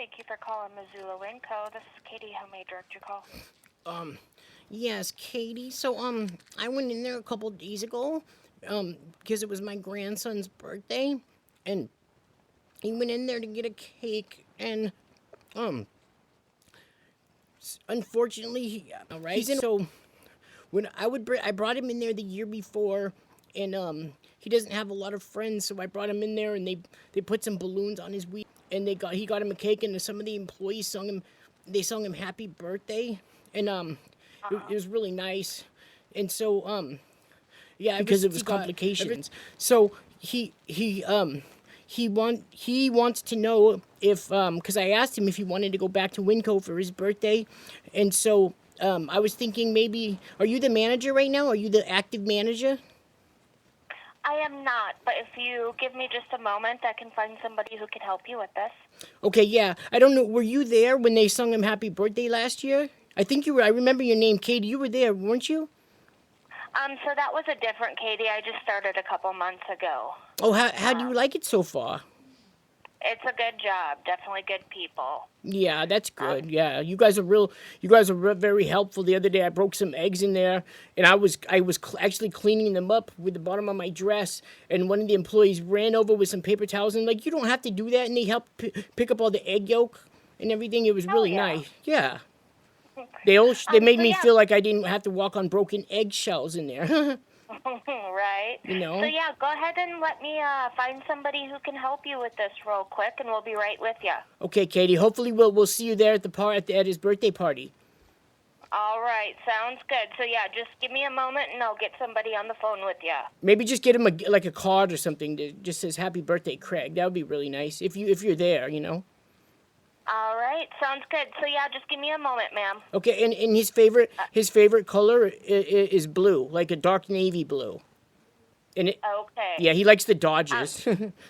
Thank you for calling Missoula Winco. This is Katie. How may I direct your call? Yes, Katie. So, I went in there a couple days ago, because it was my grandson's birthday, and he went in there to get a cake, and, unfortunately, he's in. So, when I brought him in there the year before, and he doesn't have a lot of friends, so I brought him in there, and they put some balloons on his wheel, and he got him a cake, and some of the employees sung him happy birthday, and it was really nice, and so yeah, because it was complications. So he wants to know if because I asked him if he wanted to go back to Winco for his birthday, and so I was thinking maybe, are you the manager right now? Are you the active manager? I am not, but if you give me just a moment, I can find somebody who can help you with this. Okay, yeah. I don't know. Were you there when they sung him happy birthday last year? I think you were. I remember your name, Katie. You were there, weren't you? So that was a different Katie. I just started a couple months ago. Oh, how do you like it so far? It's a good job. Definitely good people. Yeah, that's good. Yeah, you guys are very helpful. The other day, I broke some eggs in there, and I was actually cleaning them up with the bottom of my dress, and one of the employees ran over with some paper towels and like, you don't have to do that, and they helped pick up all the egg yolk and everything. It was really nice. Yeah. They made me feel like I didn't have to walk on broken eggshells in there. Right. You know? So yeah, go ahead and let me find somebody who can help you with this real quick, and we'll be right with you. Okay, Katie. Hopefully we'll see you there at his birthday party. All right, sounds good. So yeah, just give me a moment, and I'll get somebody on the phone with you. Maybe just get him a card or something that just says "Happy Birthday, Craig." That would be really nice if you're there. You know. All right, sounds good. So yeah, just give me a moment, ma'am. Okay, and his favorite color is blue, like a dark navy blue. And Okay. yeah, he likes the Dodgers.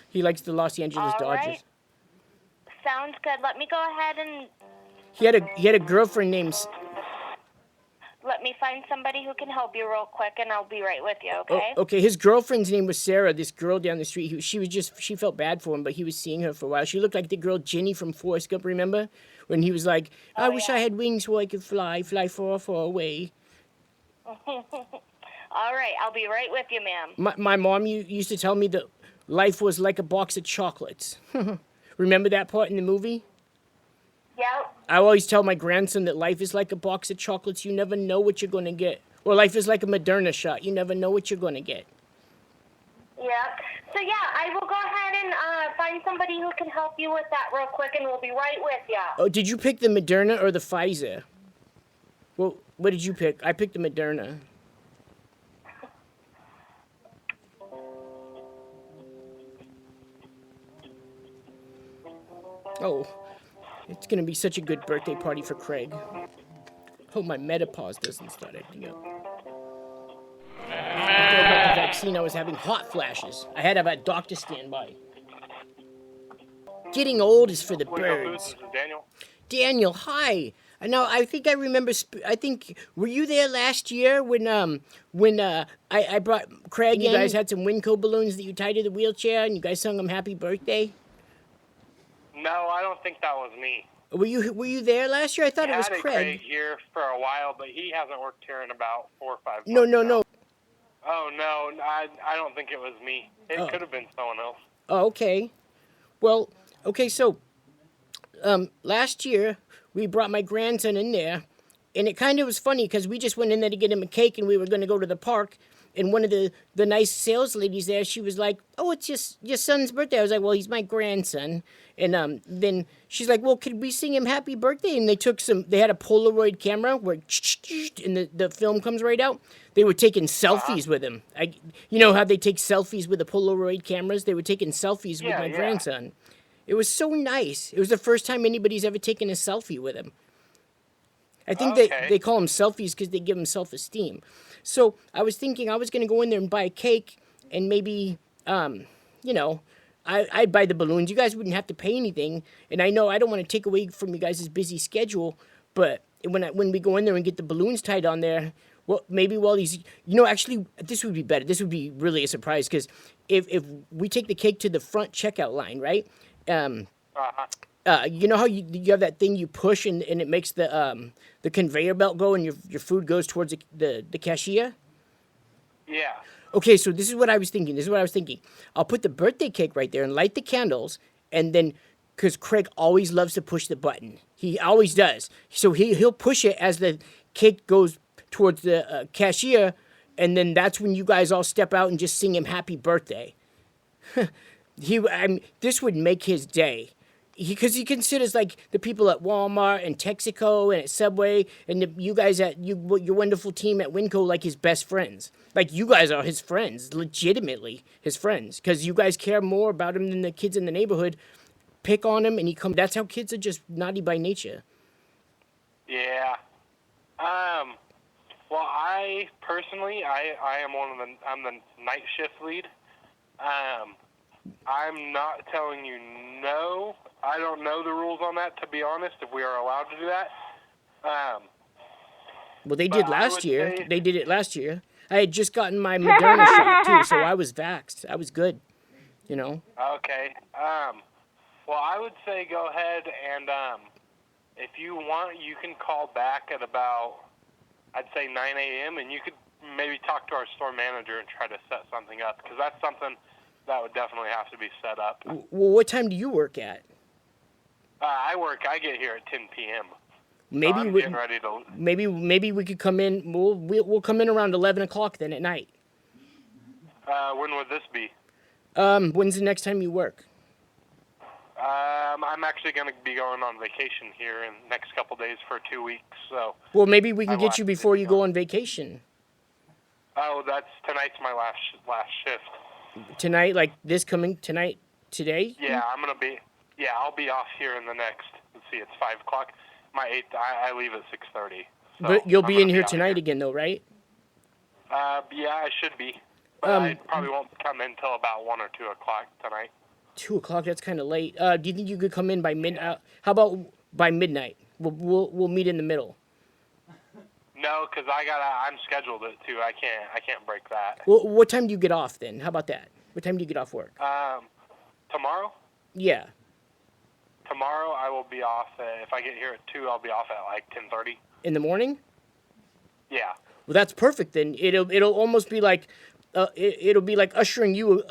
He likes the Los Angeles All Dodgers. right. Sounds good. Let me go ahead and He had a girlfriend named. let me find somebody who can help you real quick, and I'll be right with you, okay? Oh, okay, his girlfriend's name was Sarah. This girl down the street. She felt bad for him, but he was seeing her for a while. She looked like the girl Ginny from Forrest Gump. Remember when he was like, "I wish I had wings so I could fly far, far away." All right, I'll be right with you, ma'am. My mom used to tell me that life was like a box of chocolates. Remember that part in the movie? Yep. I always tell my grandson that life is like a box of chocolates. You never know what you're going to get. Or life is like a Moderna shot. You never know what you're going to get. Yep. So yeah, I will go ahead and find somebody who can help you with that real quick, and we'll be right with you. Oh, did you pick the Moderna or the Pfizer? Well, what did you pick? I picked the Moderna. Oh, it's going to be such a good birthday party for Craig. Hope my menopause doesn't start acting up. After I got the vaccine, I was having hot flashes. I had to have a doctor stand by. Getting old is for the birds. Daniel. Daniel, hi. Now, I think I remember. Were you there last year when I brought Craig? You guys had some Winco balloons that you tied to the wheelchair, and you guys sung him happy birthday. No, I don't think that was me. Were you there last year? I thought it was Craig. Craig. Here for a while, but he hasn't worked here in about 4 or 5 months. No. Oh no, I don't think it was me. It could have been someone else. Oh, okay. Well, okay. So, last year we brought my grandson in there, and it kind of was funny because we just went in there to get him a cake, and we were going to go to the park. And one of the nice sales ladies there, she was like, "Oh, it's just your son's birthday." I was like, "Well, he's my grandson." And then she's like, "Well, could we sing him happy birthday?" And they had a Polaroid camera where and the film comes right out. They were taking selfies with him. You know how they take selfies with the Polaroid cameras? They were taking selfies with my grandson. It was so nice. It was the first time anybody's ever taken a selfie with him. I think they call them selfies because they give them self-esteem. So I was thinking I was going to go in there and buy a cake, and maybe, I'd buy the balloons. You guys wouldn't have to pay anything. And I know I don't want to take away from you guys' busy schedule, but when we go in there and get the balloons tied on there, well, maybe while he's, actually, this would be better. This would be really a surprise because if we take the cake to the front checkout line, right? you know how you have that thing you push and it makes the conveyor belt go and your food goes towards the cashier? Yeah. Okay, so this is what I was thinking. I'll put the birthday cake right there and light the candles, and then, because Craig always loves to push the button. He always does. So he'll push it as the cake goes towards the cashier, and then that's when you guys all step out and just sing him happy birthday. This would make his day. Because he considers like the people at Walmart and Texaco and at Subway and you guys at your wonderful team at Winco like his best friends. Like you guys are his friends, legitimately his friends, because you guys care more about him than the kids in the neighborhood. Pick on him and he come. That's how kids are, just naughty by nature. Yeah. Well, I personally, I am I'm the night shift lead. I'm not telling you no. I don't know the rules on that, to be honest, if we are allowed to do that. Well, they did last year. They did it last year. I had just gotten my Moderna shot, too, so I was vaxxed. I was good, you know. Okay. Well, I would say go ahead and if you want, you can call back at about, I'd say 9 a.m., and you could maybe talk to our store manager and try to set something up, because that's something that would definitely have to be set up. Well, what time do you work at? I get here at 10 p.m. Maybe so I'm getting ready to. Maybe we could come in. We'll come in around 11 o'clock then at night. When would this be? When's the next time you work? I'm actually going to be going on vacation here in the next couple days for 2 weeks. So. Well, maybe we can get you before you go on vacation. Oh, tonight's my last shift. Tonight, like this coming tonight, today? Yeah, I'll be off here in the next. Let's see, it's 5 o'clock. My 8th, I leave at 6:30. So But you'll be in here tonight again, though, right? Yeah, I should be. But I probably won't come in till about 1 or 2 o'clock tonight. 2 o'clock? That's kind of late. Do you think you could come in by midnight? How about by midnight? We'll meet in the middle. No, because I'm scheduled at 2. I can't break that. Well, what time do you get off then? How about that? What time do you get off work? Tomorrow? Yeah. Tomorrow I will be off. If I get here at 2, I'll be off at like 10:30. In the morning? Yeah. Well, that's perfect then. It'll almost be like, it'll be like ushering you,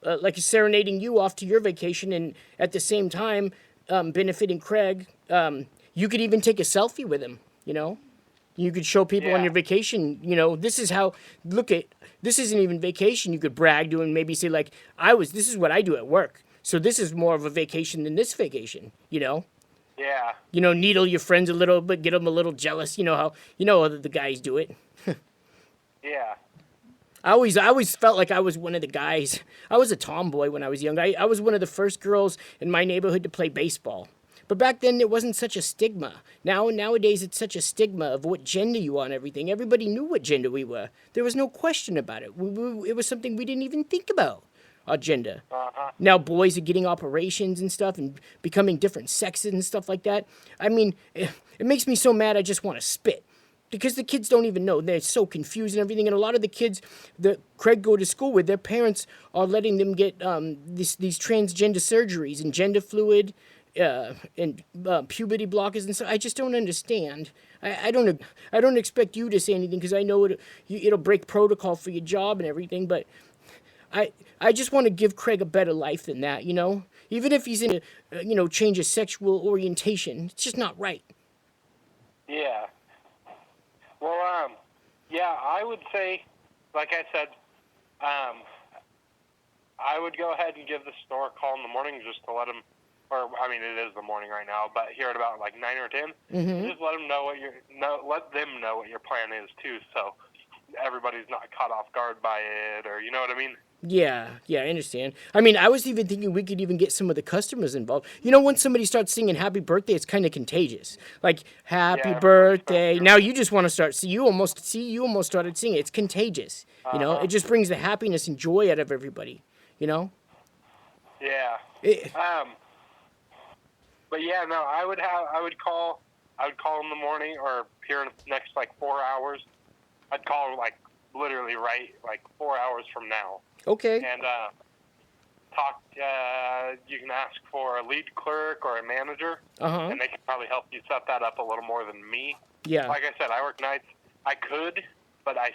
like serenading you off to your vacation, and at the same time, benefiting Craig. You could even take a selfie with him. You know, you could show people on your vacation. You know, this isn't even vacation. You could brag to him, maybe say like, this is what I do at work. So this is more of a vacation than this vacation, you know? Yeah. You know, needle your friends a little bit, get them a little jealous. You know how the guys do it. Yeah. I always felt like I was one of the guys. I was a tomboy when I was young. I was one of the first girls in my neighborhood to play baseball. But back then, it wasn't such a stigma. Nowadays, it's such a stigma of what gender you are and everything. Everybody knew what gender we were. There was no question about it. It was something we didn't even think about. Our gender. Now boys are getting operations and stuff and becoming different sexes and stuff like that. I mean, it makes me so mad I just want to spit. Because the kids don't even know. They're so confused and everything. And a lot of the kids that Craig go to school with, their parents are letting them get these transgender surgeries and gender fluid and puberty blockers and stuff. I just don't understand. I don't expect you to say anything because I know it'll break protocol for your job and everything, but I just want to give Craig a better life than that, you know? Even if he's in a, change of sexual orientation. It's just not right. Yeah. Well, yeah, I would say, like I said, I would go ahead and give the store a call in the morning just to let them, it is the morning right now, but here at about like 9 or 10, just let them know let them know what your plan is too, so everybody's not caught off guard by it, or you know what I mean? Yeah, I understand. I mean, I was even thinking we could even get some of the customers involved. You know, when somebody starts singing happy birthday, it's kind of contagious. Like, happy birthday. Now you just want to start. You almost started singing. It's contagious. You know, it just brings the happiness and joy out of everybody, you know? Yeah. But yeah, no, I would call in the morning or here in the next like 4 hours. I'd call like literally right like 4 hours from now. Okay. And talk. You can ask for a lead clerk or a manager, and they can probably help you set that up a little more than me. Yeah. Like I said, I work nights. I could, but I'd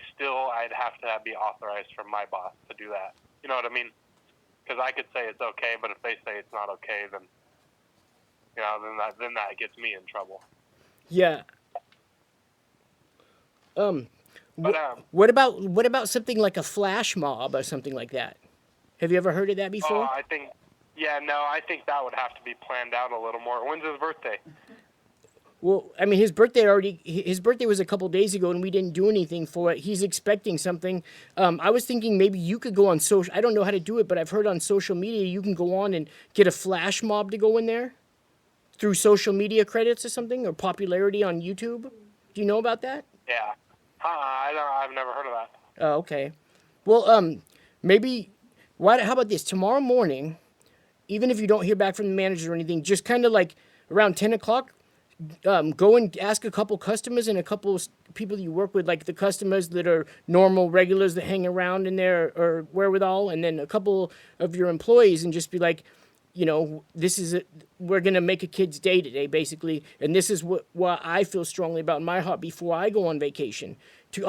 have to be authorized from my boss to do that. You know what I mean? Because I could say it's okay, but if they say it's not okay, then then that gets me in trouble. Yeah. But What about something like a flash mob or something like that? Have you ever heard of that before? I think that would have to be planned out a little more. When's his birthday? Well, I mean, his birthday was a couple days ago, and we didn't do anything for it. He's expecting something. I was thinking maybe you could go on social. I don't know how to do it, but I've heard on social media you can go on and get a flash mob to go in there through social media credits or something, or popularity on YouTube. Do you know about that? Yeah. I've never heard of that. Oh, okay. Well, maybe. How about this? Tomorrow morning, even if you don't hear back from the manager or anything, just kind of like around 10 o'clock, go and ask a couple customers and a couple people that you work with, like the customers that are normal regulars that hang around in there or wherewithal, and then a couple of your employees, and just be like, we're going to make a kid's day today, basically. And this is what I feel strongly about in my heart before I go on vacation to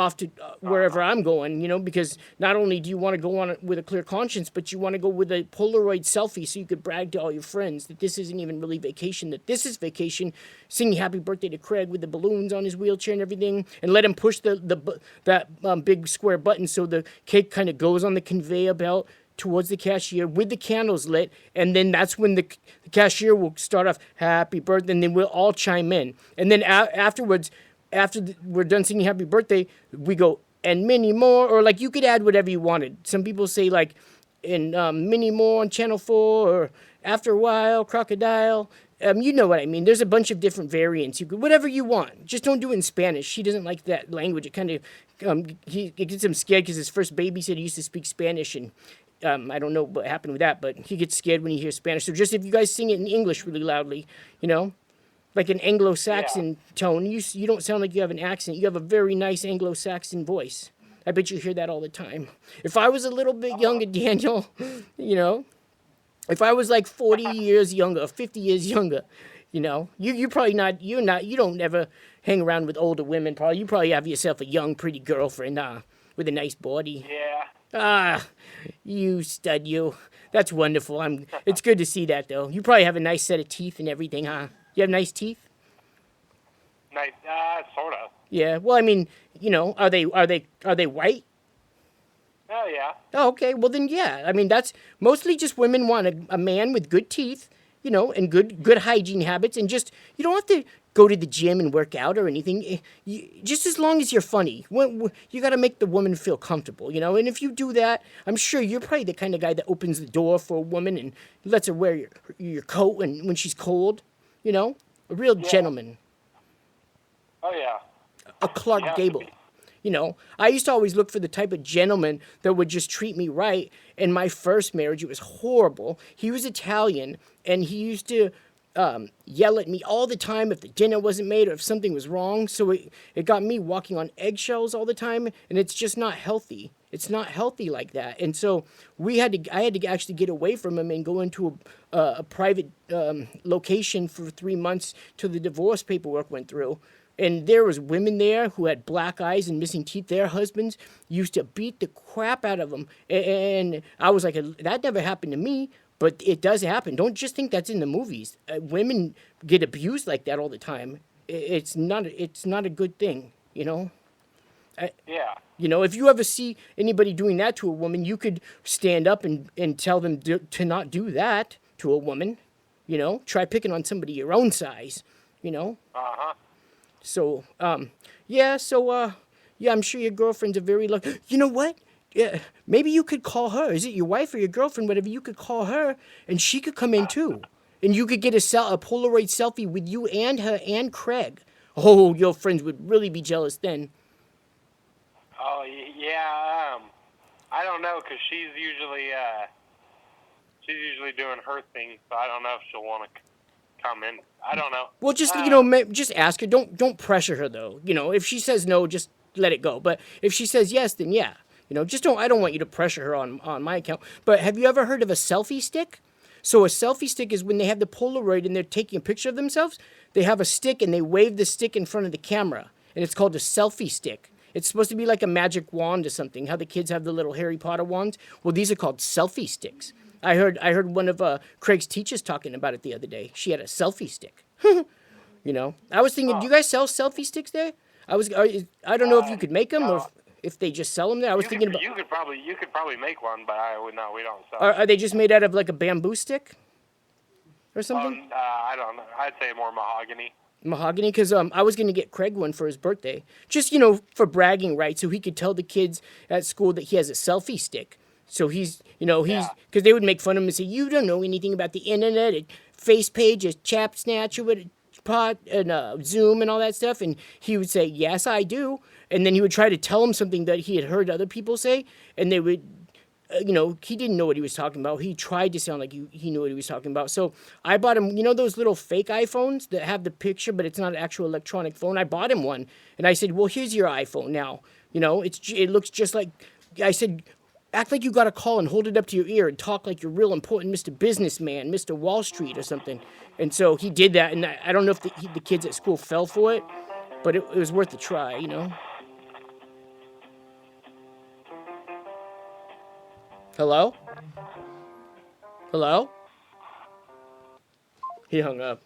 wherever I'm going, because not only do you want to go on with a clear conscience, but you want to go with a Polaroid selfie so you could brag to all your friends that this isn't even really vacation, that this is vacation, singing happy birthday to Craig with the balloons on his wheelchair and everything, and let him push that big square button so the cake kind of goes on the conveyor belt towards the cashier with the candles lit, and then that's when the cashier will start off happy birthday, and then we'll all chime in. And then afterwards, we're done singing happy birthday, we go, and many more, or like you could add whatever you wanted. Some people say like, and many more on Channel 4, or after a while, crocodile. You know what I mean. There's a bunch of different variants. You could, whatever you want. Just don't do it in Spanish. He doesn't like that language. It kind of, it gets him scared because his first babysitter used to speak Spanish, and I don't know what happened with that, but he gets scared when he hears Spanish. So just if you guys sing it in English really loudly, like an Anglo-Saxon tone, you don't sound like you have an accent. You have a very nice Anglo-Saxon voice. I bet you hear that all the time. If I was a little bit younger, Daniel, if I was like 40 years younger, 50 years younger, you probably not, you don't ever hang around with older women, probably. You probably have yourself a young, pretty girlfriend, with a nice body. Yeah. You stud, you. That's wonderful. It's good to see that, though. You probably have a nice set of teeth and everything, huh? You have nice teeth? Nice, sort of. Yeah. Well, I mean, are they white? Oh, yeah. Oh, okay. Well, then, yeah. I mean, that's mostly just women want a man with good teeth, and good hygiene habits, and just, you don't have to go to the gym and work out or anything. Just as long as you're funny. You got to make the woman feel comfortable, And if you do that, I'm sure you're probably the kind of guy that opens the door for a woman and lets her wear your coat when she's cold, A real gentleman. Oh, yeah. A Clark Gable. I used to always look for the type of gentleman that would just treat me right. In my first marriage, it was horrible. He was Italian, and he used to yell at me all the time if the dinner wasn't made or if something was wrong. So it got me walking on eggshells all the time, and it's just not healthy. It's not healthy like that. And so I had to actually get away from him and go into a private location for 3 months till the divorce paperwork went through. And there was women there who had black eyes and missing teeth. Their husbands used to beat the crap out of them. And I was like, that never happened to me, but it does happen. Don't just think that's in the movies. Women get abused like that all the time. It's not a good thing, Yeah. If you ever see anybody doing that to a woman, you could stand up and tell them to not do that to a woman. Try picking on somebody your own size, Uh-huh. So, I'm sure your girlfriend's a very lucky. You know what? Yeah, maybe you could call her. Is it your wife or your girlfriend? Whatever, you could call her, and she could come in too. And you could get a Polaroid selfie with you and her and Craig. Oh, your friends would really be jealous then. Oh, yeah. I don't know, because she's usually doing her thing, so I don't know if she'll want to come in. I don't know. Well, just just ask her. Don't pressure her though. If she says no, just let it go. But if she says yes, then yeah. You know, just don't. I don't want you to pressure her on my account. But have you ever heard of a selfie stick? So a selfie stick is when they have the Polaroid and they're taking a picture of themselves. They have a stick and they wave the stick in front of the camera, and it's called a selfie stick. It's supposed to be like a magic wand or something. How the kids have the little Harry Potter wands. Well, these are called selfie sticks. I heard one of Craig's teachers talking about it the other day. She had a selfie stick. You know, I was thinking, do you guys sell selfie sticks there? I don't know if you could make them or if they just sell them there. I was thinking about. You could probably make one, but we don't sell. Are they just made out of like a bamboo stick or something? I don't know. I'd say more mahogany. Mahogany, because I was gonna get Craig one for his birthday, just you know for bragging, right? So he could tell the kids at school that he has a selfie stick. So he's because they would make fun of him and say, "You don't know anything about the internet, and face page, a chap snatcher with a pot and Zoom and all that stuff." And he would say, "Yes, I do." And then he would try to tell him something that he had heard other people say, and they would. He didn't know what he was talking about. He tried to sound like he knew what he was talking about. So I bought him, those little fake iPhones that have the picture, but it's not an actual electronic phone. I bought him one, and I said, "Well, here's your iPhone now. It looks just like." I said, "Act like you got a call and hold it up to your ear and talk like you're real important, Mr. Businessman, Mr. Wall Street or something." And so he did that, and I don't know if the kids at school fell for it, but it was worth a try, Hello? Hello? He hung up.